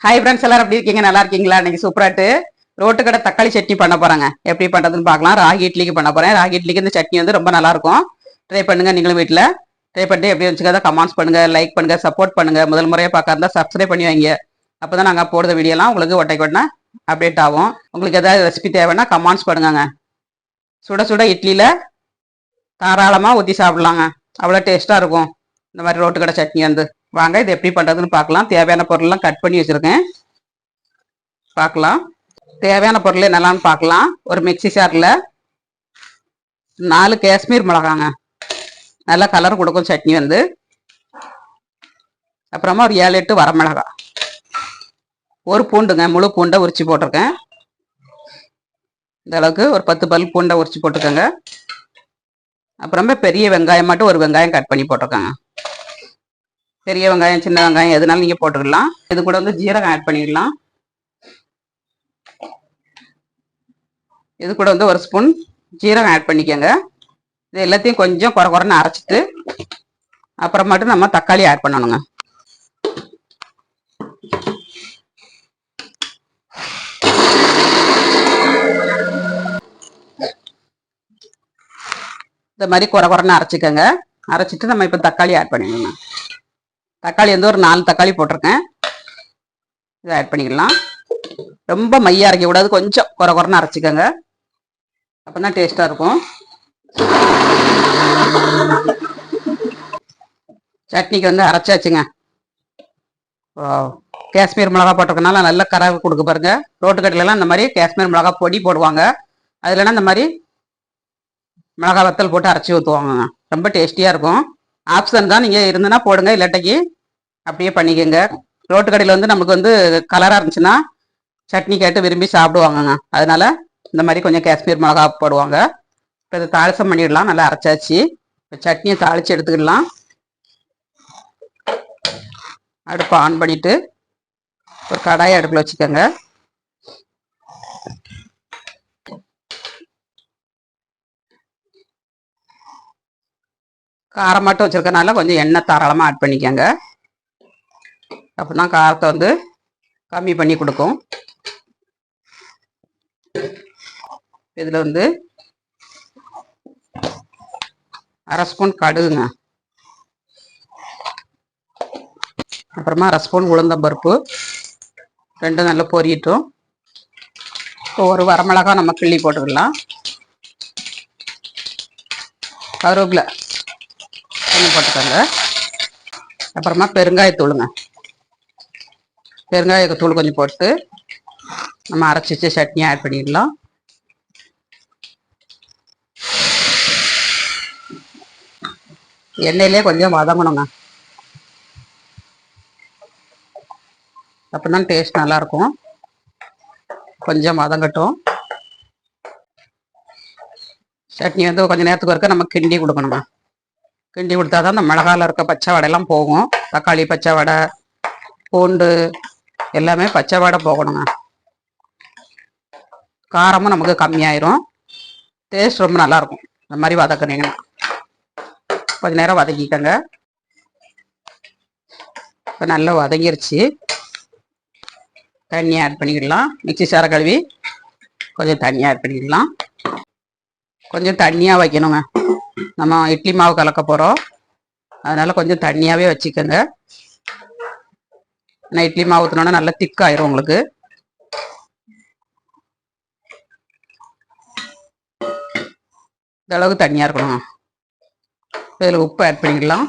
Hi friends, எல்லாரும் எப்படி இருக்கீங்க? நல்லா இருக்கீங்களா? இன்னைக்கு சூப்பராட்டு ரோட்டு கடை தக்காளி சட்னி பண்ண போறாங்க. எப்படி பண்றதுன்னு பார்க்கலாம். ராகி இட்லிக்கு பண்ண போறேன். ராகி இட்லிக்கு இந்த சட்னி வந்து ரொம்ப நல்லா இருக்கும். ட்ரை பண்ணுங்க. நீங்களும் வீட்டில் ட்ரை பண்ணிட்டு எப்படி வச்சுக்காத கமெண்ட்ஸ் பண்ணுங்க, லைக் பண்ணுங்க, சப்போர்ட் பண்ணுங்க. முதல் முறையாக பார்க்கறதா சப்ஸ்கிரைப் பண்ணி வைங்க. அப்பதான் நாங்கள் போடுற வீடியோலாம் உங்களுக்கு ஒட்டை கொட்டினா அப்டேட் ஆகும். உங்களுக்கு ஏதாவது ரெசிபி தேவைன்னா கமெண்ட்ஸ் பண்ணுங்க. சுட சுட இட்லியில தாராளமாக ஊற்றி சாப்பிடலாங்க. அவ்வளோ டேஸ்ட்டாக இருக்கும் இந்த மாதிரி ரோட்டு கடை சட்னி வந்து. வாங்க இது எப்படி பண்ணுறதுன்னு பார்க்கலாம். தேவையான பொருள்லாம் கட் பண்ணி வச்சுருக்கேன். பார்க்கலாம். தேவையான பொருள் என்னெல்லாம்னு பார்க்கலாம். ஒரு மிக்சி ஜாரில் 4 காஷ்மீர் மிளகாங்க, நல்லா கலர் கொடுக்கும் சட்னி வந்து. அப்புறமா ஒரு 7-8 வரமிளகா, ஒரு பூண்டுங்க, முழு பூண்டை உரிச்சு போட்டிருக்கேன். இந்த அளவுக்கு ஒரு 10 பல் பூண்டை உரிச்சு போட்டுக்கோங்க. அப்புறமா பெரிய வெங்காயம் மட்டும் ஒரு வெங்காயம் கட் பண்ணி போட்டிருக்கேங்க. பெரிய வெங்காயம் சின்ன வெங்காயம் எதுனாலும் நீங்கள் போட்டுக்கலாம். இது கூட வந்து ஜீரகம் ஆட் பண்ணிடலாம். இது கூட வந்து ஒரு ஸ்பூன் ஜீரகம் ஆட் பண்ணிக்கோங்க. இது எல்லாத்தையும் கொஞ்சம் குறை குறைன்னு அரைச்சிட்டு அப்புறமாட்டு நம்ம தக்காளி ஆட் பண்ணணுங்க. இந்த மாதிரி குறை குறைன்னு அரைச்சிக்கோங்க. அரைச்சிட்டு நம்ம இப்போ தக்காளி ஆட் பண்ணிடணுங்க. தக்காளி வந்து ஒரு 4 தக்காளி போட்டிருக்கேன். இதை ஆட் பண்ணிக்கலாம். ரொம்ப மையா அரைக்க கூடாது, கொஞ்சம் குறை குறைன்னு அரைச்சிக்கோங்க. அப்பதான் டேஸ்டா இருக்கும். சட்னிக்கு வந்து அரைச்சாச்சுங்க. காஷ்மீர் மிளகா போட்டிருக்கனால நல்ல கரை கொடுக்க பாருங்க. ரோட்டு கடையிலலாம் இந்த மாதிரி காஷ்மீர் மிளகா பொடி போடுவாங்க. அதுலனா இந்த மாதிரி மிளகா வத்தல் போட்டு அரைச்சி ஊற்றுவாங்க. ரொம்ப டேஸ்டியா இருக்கும். ஆப்ஷன் தான், நீங்க இருந்துன்னா போடுங்க, இல்லாட்டிக்கு அப்படியே பண்ணிக்கோங்க. ரோட்டு கடையில் வந்து நமக்கு வந்து கலராக இருந்துச்சுன்னா சட்னி கேட்டு விரும்பி சாப்பிடுவாங்கங்க. அதனால இந்த மாதிரி கொஞ்சம் காஷ்மீர் மிளகா போடுவாங்க. இப்போ இதை தாளிசம் பண்ணிடலாம். நல்லா அரைச்சாச்சு. இப்போ சட்னியை தாளித்து எடுத்துக்கிடலாம். அடுப்பை ஆன் பண்ணிட்டு ஒரு கடாயை அடுப்பில் வச்சுக்கோங்க. காரம் மட்டும் வச்சுருக்கனால கொஞ்சம் எண்ணெய் தாராளமாக ஆட் பண்ணிக்கோங்க. அப்போதான் காரத்தை வந்து கம்மி பண்ணி கொடுக்கும். இதில் வந்து 1/2 ஸ்பூன் கடுகுங்க, அப்புறமா 1/2 ஸ்பூன் உளுந்தம்பருப்பு, 2 நல்லா பொரியட்டும். ஒரு வரமிளகா நம்ம கிள்ளி போட்டுக்கலாம். கருவேப்பிலை கொஞ்சம் போட்டுக்கோங்க. அப்புறமா பெருங்காயத்தூளுங்க, பெருங்காயத்தூள் கொஞ்சம் போட்டு நம்ம அரைச்சி வச்சு சட்னி ஆட் பண்ணிடலாம். எண்ணெயிலே கொஞ்சம் வதங்கணுங்க. அப்பதான் டேஸ்ட் நல்லா இருக்கும். கொஞ்சம் வதங்கட்டும். சட்னி வந்து கொஞ்சம் நேரத்துக்கு இருக்க நம்ம கிண்டி கொடுக்கணுங்க. கிண்டி கொடுத்தாதான் அந்த மிளகாவில் இருக்க பச்சை வடையெல்லாம் போகும். தக்காளி பச்சை வடை, பூண்டு எல்லாமே பச்சை வடை போகணுங்க. காரமும் நமக்கு கம்மியாயிரும். டேஸ்ட் ரொம்ப நல்லா இருக்கும். இந்த மாதிரி வதக்குனீங்கன்னா கொஞ்ச நேரம் வதக்கிக்கங்க. இப்போ நல்லா வதங்கிருச்சு. தண்ணி ஆட் பண்ணிக்கிடலாம். மிக்சி சாரை கழுவி கொஞ்சம் தண்ணி ஆட் பண்ணிக்கலாம். கொஞ்சம் தண்ணியாக வைக்கணுங்க. நம்ம இட்லி மாவு கலக்க போகிறோம், அதனால கொஞ்சம் தண்ணியாகவே வச்சுக்கோங்க. நான் இட்லி மாவு ஊற்றினோன்னா நல்லா திக்காயிரும் உங்களுக்கு. இந்த அளவுக்கு தண்ணியாக இருக்கணும். இதில் உப்பு ஆட் பண்ணிக்கலாம்.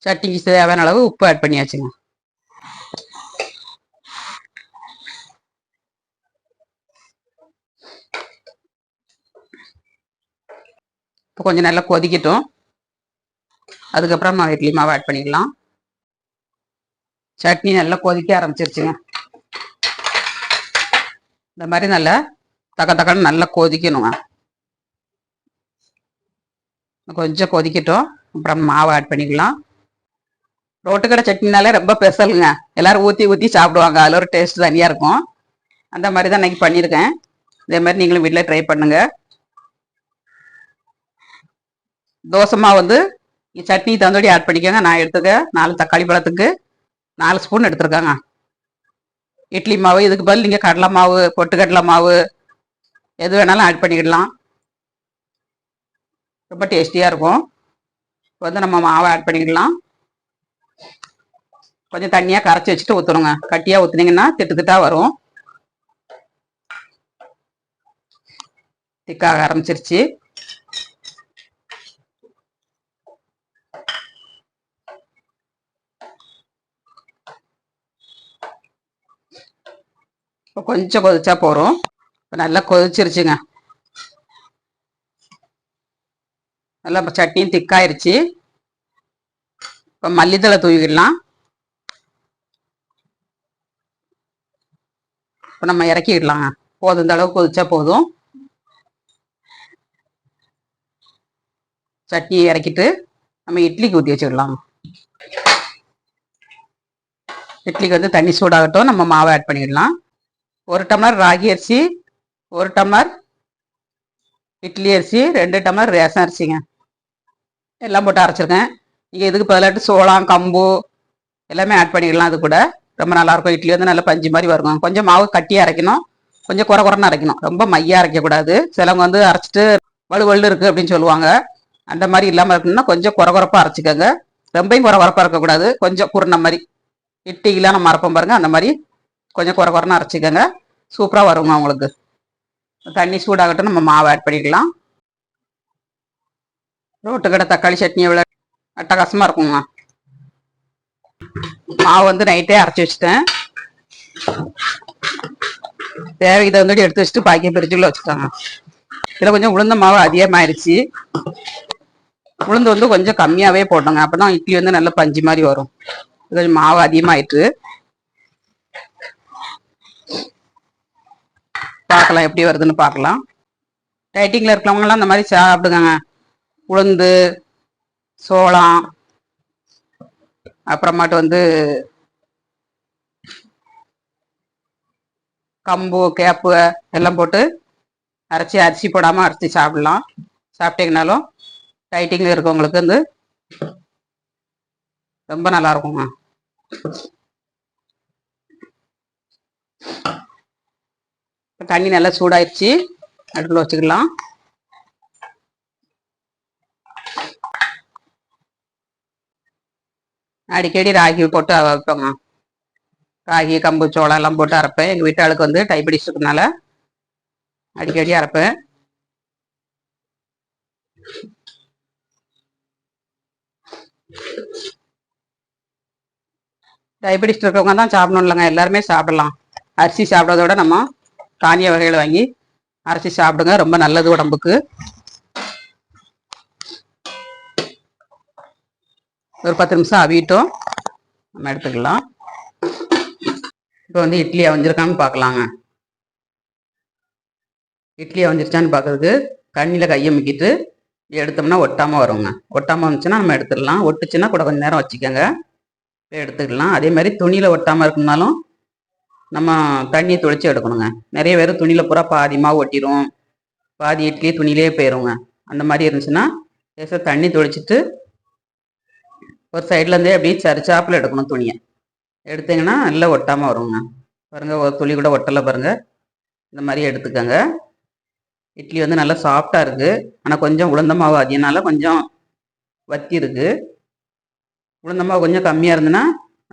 சட்னிக்கு தேவையான அளவு உப்பு ஆட் பண்ணியாச்சுங்க. இப்போ கொஞ்சம் நல்லா கொதிக்கட்டும். அதுக்கப்புறம் நம்ம இட்லி மாவு ஆட் பண்ணிக்கலாம். சட்னி நல்லா கொதிக்க ஆரம்பிச்சிருச்சுங்க. இந்த மாதிரி நல்லா தக்கன்னு நல்லா கொதிக்கணுங்க. கொஞ்சம் கொதிக்கட்டும். அப்புறம் மாவு ஆட் பண்ணிக்கலாம். ரோட்டுக்கடை சட்னினாலே ரொம்ப ஸ்பெஷலுங்க. எல்லாரும் ஊற்றி ஊற்றி சாப்பிடுவாங்க. அதில் ஒரு டேஸ்ட் தனியாக இருக்கும். அந்த மாதிரி தான் இன்னைக்கு பண்ணியிருக்கேன். இதே மாதிரி நீங்களும் வீட்டில் ட்ரை பண்ணுங்க. தோசை மாவு வந்து சட்னி தந்தோடி ஆட் பண்ணிக்கோங்க. நான் எடுத்துக்க 4 தக்காளி பழத்துக்கு 4 ஸ்பூன் எடுத்துருக்காங்க. இட்லி மாவு இதுக்கு பதில் நீங்கள் கடலை மாவு பொட்டுக்கடலை மாவு எது வேணாலும் ஆட் பண்ணிக்கிடலாம். ரொம்ப டேஸ்டியாக இருக்கும். இப்போ வந்து நம்ம மாவை ஆட் பண்ணிக்கிடலாம். கொஞ்சம் தண்ணியாக கரைச்சி வச்சுட்டு ஊற்றணுங்க. கட்டியாக ஊற்றுனீங்கன்னா திட்டு திட்டாக வரும். திக்காக ஆரம்பிச்சிருச்சு. இப்போ கொஞ்சம் கொதிச்சா போகிறோம். இப்போ நல்லா கொதிச்சிருச்சுங்க. நல்லா இப்போ சட்னியும் திக்காயிருச்சு. இப்போ மல்லித்தழை தூவிக்கிடலாம். இப்போ நம்ம இறக்கிடலாங்க. போதும், இந்த அளவுக்கு கொதிச்சா போதும். சட்னியை இறக்கிட்டு நம்ம இட்லிக்கு ஊற்றி வச்சுக்கிடலாம். இட்லிக்கு வந்து தண்ணி சூடாகட்டும். நம்ம மாவை ஆட் பண்ணிடலாம். 1 டம்ளர் ராகி அரிசி, 1 டம்ளர் இட்லி அரிசி, 2 டம்ளர் ரேஷன் அரிசிங்க. எல்லாம் போட்டு அரைச்சிருக்கேன். நீங்கள் இதுக்கு பதிலாட்டு சோளம் கம்பு எல்லாமே ஆட் பண்ணிக்கலாம். அது கூட ரொம்ப நல்லாயிருக்கும். இட்லி வந்து நல்லா பஞ்சு மாதிரி வருங்க. கொஞ்சம் மாவு கட்டியாக அரைக்கணும், கொஞ்சம் குறை குறைன்னு அரைக்கணும். ரொம்ப மையாக அரைக்கக்கூடாது. சிலவங்க வந்து அரைச்சிட்டு வலுவலு இருக்குது அப்படின்னு சொல்லுவாங்க. அந்த மாதிரி இல்லாமல் இருக்கணும்னா கொஞ்சம் குறை குறைப்பாக அரைச்சிக்கோங்க. ரொம்பையும் குறை குறைப்பாக இருக்கக்கூடாது. கொஞ்சம் குருணை மாதிரி இட்லிக்கெலாம் நம்ம அரைப்போம் பாருங்கள், அந்த மாதிரி கொஞ்சம் குறை குறைன்னு அரைச்சிக்கோங்க. சூப்பராக வருங்க உங்களுக்கு. தண்ணி சூடாகட்டும். நம்ம மாவை ஆட் பண்ணிக்கலாம். ரோட்டுக்கடை தக்காளி சட்னி எவ்வளோ அட்டகாசமாக இருக்குங்க. மாவு வந்து நைட்டே அரைச்சி வச்சுட்டேன். தேவை இதை வந்துட்டு எடுத்து வச்சுட்டு பாக்கிய பிரிட்ஜுக்குள்ள வச்சுட்டாங்க. இதில் கொஞ்சம் உளுந்த மாவு அதிகமாகிடுச்சு. உளுந்து வந்து கொஞ்சம் கம்மியாகவே போட்டோங்க. அப்போ தான் இட்லி வந்து நல்லா பஞ்சு மாதிரி வரும். கொஞ்சம் மாவு அதிகமாகிட்டு பார்க்கலாம் எப்படி வருதுன்னு பார்க்கலாம். டைட்டிங்கில் இருக்கிறவங்களாம் அந்த மாதிரி சாப்பிடுங்க. உளுந்து சோளம் அப்புறமாட்டு வந்து கம்பு கேப்பு எல்லாம் போட்டு அரைச்சி அரிசி போடாமல் அரைச்சி சாப்பிடலாம். சாப்பிட்டீங்கனாலும் டைட்டிங்கில் இருக்கவங்களுக்கு வந்து ரொம்ப நல்லா இருக்குங்க. தண்ணி நல்லா சூடாயிடுச்சு. அடுப்பில் வச்சுக்கலாம். அடிக்கடி ராகி போட்டு வைப்பேங்க. ராகி கம்பு சோளம் எல்லாம் போட்டு அரைப்பேன். எங்கள் வீட்டு ஆளுக்கு வந்து டைபெட்டிஸ் இருக்கனால அடிக்கடி அரைப்பேன். டைபெட்டிஸ் இருக்கவங்க தான் சாப்பிடணும் இல்லைங்க, எல்லாருமே சாப்பிடலாம். அரிசி சாப்பிட்றதோட நம்ம தானிய வகைகளை வாங்கி அரைச்சி சாப்பிடுங்க. ரொம்ப நல்லது உடம்புக்கு. ஒரு 10 நிமிஷம் அவிட்டோம். நம்ம எடுத்துக்கலாம். இப்போ வந்து இட்லி அவிஞ்சிருக்கான்னு பார்க்கலாங்க. இட்லி அவிஞ்சிருச்சான்னு பார்க்கறதுக்கு தண்ணியில் கையை முக்கிட்டு எடுத்தோம்னா ஒட்டாமல் வருங்க. ஒட்டாமல் வந்துச்சுன்னா நம்ம எடுத்துடலாம். ஒட்டுச்சுன்னா கூட கொஞ்சம் நேரம் வச்சுக்கோங்க, எடுத்துக்கலாம். அதே மாதிரி துணியில் ஒட்டாமல் இருக்குனாலும் நம்ம தண்ணியை தொளிச்சு எடுக்கணுங்க. நிறைய பேர் துணியில் பூரா பாதி மாவு ஒட்டிடும், பாதி இட்லி துணியிலே போயிடுங்க. அந்த மாதிரி இருந்துச்சுன்னா லேசாக தண்ணி தொளிச்சிட்டு ஒரு சைட்லேருந்தே அப்படியே சரிச்சாப்பில் எடுக்கணும். துணியை எடுத்தீங்கன்னா நல்லா ஒட்டாமல் வருங்க. பாருங்கள், ஒரு துளி கூட ஒட்டலை பாருங்கள். இந்த மாதிரி எடுத்துக்கோங்க. இட்லி வந்து நல்லா சாஃப்டாக இருக்குது. ஆனால் கொஞ்சம் உளுந்த மாவு அதிகனால கொஞ்சம் வத்தி இருக்குது. உளுந்த மாவு கொஞ்சம் கம்மியாக இருந்துன்னா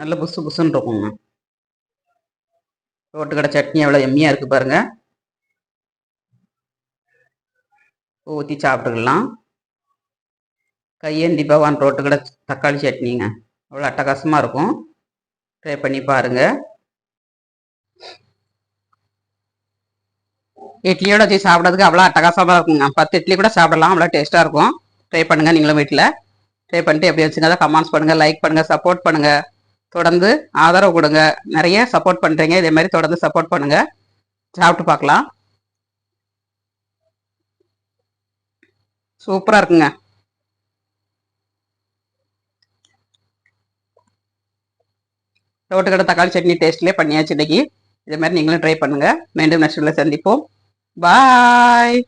நல்லா புசு புசுன்னு இருக்குங்க. ரோட்டுக்கடை சட்னி எவ்வளோ எம்மியாக இருக்குது பாருங்கள். ஊற்றி சாப்பிட்டுக்கலாம். கையேந்தி பவான் ரோட்டுக்கடை தக்காளி சட்னிங்க, அவ்வளோ அட்டகாசமாக இருக்கும். ட்ரை பண்ணி பாருங்கள். இட்லியோட வச்சு சாப்பிட்றதுக்கு அவ்வளோ அட்டகாசமாக இருக்குங்க. 10 இட்லி கூட சாப்பிடலாம், அவ்வளோ டேஸ்ட்டாக இருக்கும். ட்ரை பண்ணுங்கள் நீங்களும் வீட்டில். ட்ரை பண்ணிட்டு எப்படி வச்சுங்க கமெண்ட்ஸ் பண்ணுங்கள், லைக் பண்ணுங்கள், சப்போர்ட் பண்ணுங்கள். தொடர்ந்து ஆதரவு கொடுங்க. நிறைய சப்போர்ட் பண்ணுறீங்க, இதே மாதிரி தொடர்ந்து சப்போர்ட் பண்ணுங்கள். சாப்பிட்டு பார்க்கலாம். சூப்பராக இருக்குங்க. ரோட்டுக்கடை தக்காளி சட்னி டேஸ்ட்லேயே பண்ணியாச்சு இன்னைக்கு. இதே மாதிரி நீங்களும் ட்ரை பண்ணுங்கள். மீண்டும் நெக்ஸ்ட் வீடியோவில் சந்திப்போம். பாய்.